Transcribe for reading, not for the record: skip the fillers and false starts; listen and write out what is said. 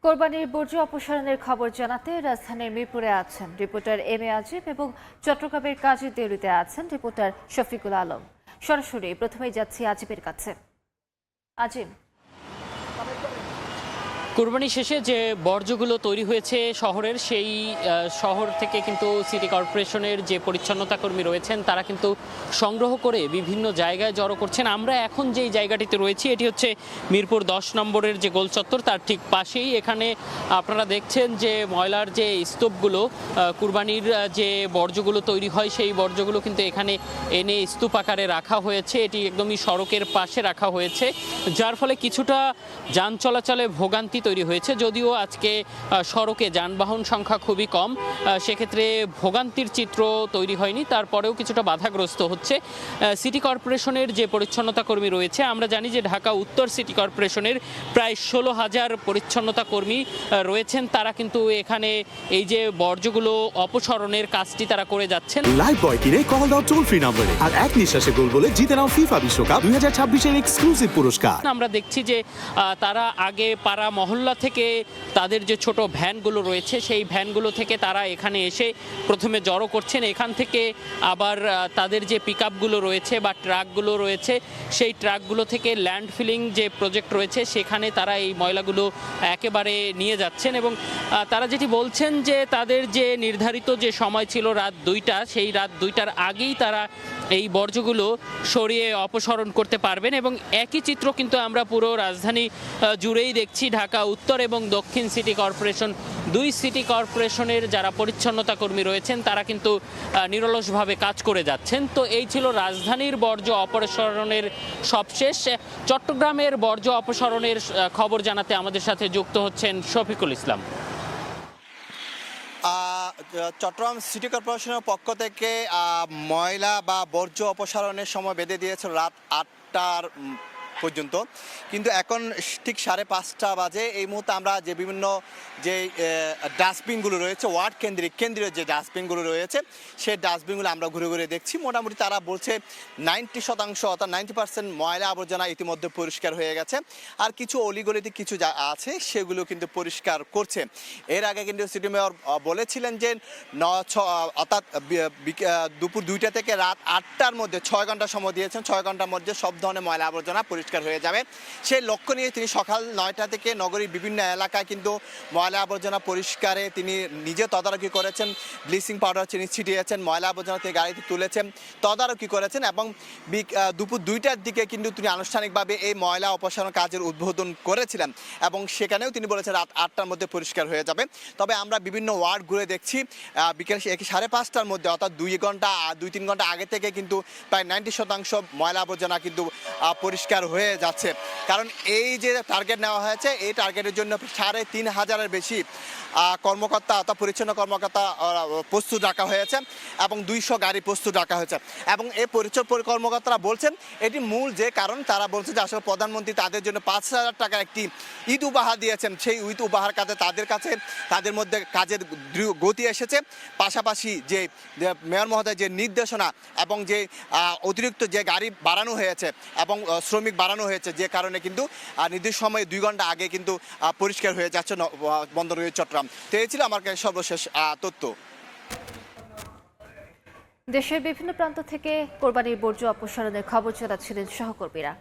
কোরবানির বর্জ্য অপসারণের খবর জানাতে রাজধানীর মিরপুরে আছেন রিপোর্টার এম এ আজিব এবং চট্টগ্রামের কাজী দেউরিতে আছেন রিপোর্টার শফিকুল আলম। সরাসরি প্রথমেই যাচ্ছি আজিবের কাছে। আজিব, কোরবানি শেষে যে বর্জ্যগুলো তৈরি হয়েছে শহরের, সেই শহর থেকে কিন্তু সিটি কর্পোরেশনের যে পরিচ্ছন্নতা কর্মী রয়েছেন তারা কিন্তু সংগ্রহ করে বিভিন্ন জায়গায় জড়ো করছেন। আমরা এখন যেই জায়গাটিতে রয়েছি এটি হচ্ছে মিরপুর 10 নম্বরের যে গোল চত্বর, তার ঠিক পাশেই। এখানে আপনারা দেখছেন যে ময়লার যে স্তূপগুলো, কুরবানির যে বর্জ্যগুলো তৈরি হয় সেই বর্জ্যগুলো কিন্তু এখানে এনে স্তূপ আকারে রাখা হয়েছে। এটি একদমই সড়কের পাশে রাখা হয়েছে, যার ফলে কিছুটা যান চলাচলে ভোগান্তি তৈরি হয়েছে। যদিও আজকে সড়কে যানবাহন সংখ্যা খুবই কম, সেক্ষেত্রে ভোগান্তির চিত্র তৈরি হয়নি, তারপরেও কিছুটা বাধাগ্রস্ত হচ্ছে সিটি কর্পোরেশনের যে পরিচ্ছন্নতা কর্মী রয়েছে। আমরা জানি যে ঢাকা উত্তর সিটি কর্পোরেশনের প্রায় 16,000 পরিচ্ছন্নতা কর্মী রয়েছেন। তারা কিন্তু এখানে এই যে বর্জ্যগুলো অপসারণের কাজটি তারা করে যাচ্ছেন। লাইফবয় কিনে কল দাও টোল ফ্রি নম্বরে, আর এক নিঃশ্বাসে গোল বলে জিতে নাও ফিফা বিশ্বকাপ 2026 এর এক্সক্লুসিভ পুরস্কার। আমরা দেখছি যে তারা আগে পাড়া মহল্লা থেকে তাদের যে ছোট ভ্যানগুলো রয়েছে সেই ভ্যানগুলো থেকে তারা এখানে এসে প্রথমে জড়ো করছেন। এখান থেকে আবার তাদের যে পিকআপগুলো রয়েছে বা ট্রাকগুলো রয়েছে সেই ট্রাকগুলো থেকে ল্যান্ড ফিলিং যে প্রজেক্ট রয়েছে সেখানে তারা এই ময়লাগুলো একেবারে নিয়ে যাচ্ছেন। এবং তারা যেটি বলছেন যে তাদের যে নির্ধারিত যে সময় ছিল রাত 2টা, সেই রাত 2টার আগেই তারা এই বর্জ্যগুলো সরিয়ে অপসারণ করতে পারবেন। এবং একই চিত্র কিন্তু আমরা পুরো রাজধানী জুড়েই দেখছি। ঢাকা উত্তর এবং দক্ষিণ সিটি কর্পোরেশন, দুই সিটি কর্পোরেশনের যারা পরিচ্ছন্নতা কর্মী রয়েছেন তারা কিন্তু নিরলসভাবে কাজ করে যাচ্ছেন। তো এই ছিল রাজধানীর বর্জ্য অপসারণের সবশেষ। চট্টগ্রামের বর্জ্য অপসারণের খবর জানাতে আমাদের সাথে যুক্ত হচ্ছেন শফিকুল ইসলাম। চট্টগ্রাম সিটি কর্পোরেশনের পক্ষ থেকে ময়লা বা বর্জ্য অপসারণের সময় বেঁধে দিয়েছে রাত 8টার পর্যন্ত, কিন্তু এখন ঠিক 5:30 বাজে। এই মুহূর্তে আমরা যে বিভিন্ন যে ডাস্টবিনগুলো রয়েছে, ওয়ার্ড কেন্দ্রীয় যে ডাস্টবিনগুলো রয়েছে সেই ডাস্টবিনগুলো আমরা ঘুরে ঘুরে দেখছি। মোটামুটি তারা বলছে 90% অর্থাৎ 90% ময়লা আবর্জনা ইতিমধ্যে পরিষ্কার হয়ে গেছে, আর কিছু অলিগলিতে কিছু যা আছে সেগুলো কিন্তু পরিষ্কার করছে। এর আগে কিন্তু সিটি মেয়র বলেছিলেন যে অর্থাৎ দুপুর 2টা থেকে রাত 8টার মধ্যে 6 ঘন্টা সময় দিয়েছেন, 6 ঘন্টার মধ্যে সব ধরনের ময়লা আবর্জনা পরিষ্কার হয়ে যাবে। সেই লক্ষ্য নিয়ে তিনি সকাল 9টা থেকে নগরীর বিভিন্ন এলাকায় কিন্তু ময়লা আবর্জনা পরিষ্কারে তিনি নিজে তদারকি করেছেন। ব্লিচিং পাউডার তিনি ছিটিয়েছেন, ময়লা আবর্জনা থেকে গাড়িতে তুলেছেন, তদারকি করেছেন। এবং দুপুর 2টার দিকে কিন্তু তিনি আনুষ্ঠানিকভাবে এই ময়লা অপসারণ কাজের উদ্বোধন করেছিলেন, এবং সেখানেও তিনি বলেছেন রাত 8টার মধ্যে পরিষ্কার হয়ে যাবে। তবে আমরা বিভিন্ন ওয়ার্ড ঘুরে দেখছি বিকেল 5:30টার মধ্যে, অর্থাৎ 2-3 ঘন্টা আগে থেকে কিন্তু প্রায় 90% ময়লা আবর্জনা কিন্তু পরিষ্কার হয়ে যাচ্ছে। কারণ এই যে টার্গেট নেওয়া হয়েছে, এই টার্গেটের জন্য 3,500-এর বেশি কর্মকর্তা অর্থাৎ পরিচ্ছন্ন কর্মকর্তা প্রস্তুত রাখা হয়েছে এবং 200 গাড়ি প্রস্তুত রাখা হয়েছে। এবং এই পরিচ্ছন্ন কর্মকর্তারা বলছেন এটি মূল যে কারণ, তারা বলছে যে আসলে প্রধানমন্ত্রী তাদের জন্য 5,000 টাকার একটি ঈদ উপহার দিয়েছেন। সেই ঈদ উপহার কাজে তাদের মধ্যে কাজের গতি এসেছে। পাশাপাশি যে মেয়র মহোদয় যে নির্দেশনা এবং যে অতিরিক্ত যে গাড়ি বাড়ানো হয়েছে এবং শ্রমিক বাড়ানো হয়েছে, যে কারণে কিন্তু নির্দিষ্ট সময়ে 2 ঘন্টা আগে কিন্তু পরিষ্কার হয়ে যাচ্ছে বন্দর চট্টগ্রাম। তো এই ছিল আমার কাছে সর্বশেষ তথ্য। দেশের বিভিন্ন প্রান্ত থেকে কোরবানির বর্জ্য অপসারণের খবর জানাচ্ছিলেন সহকর্মীরা।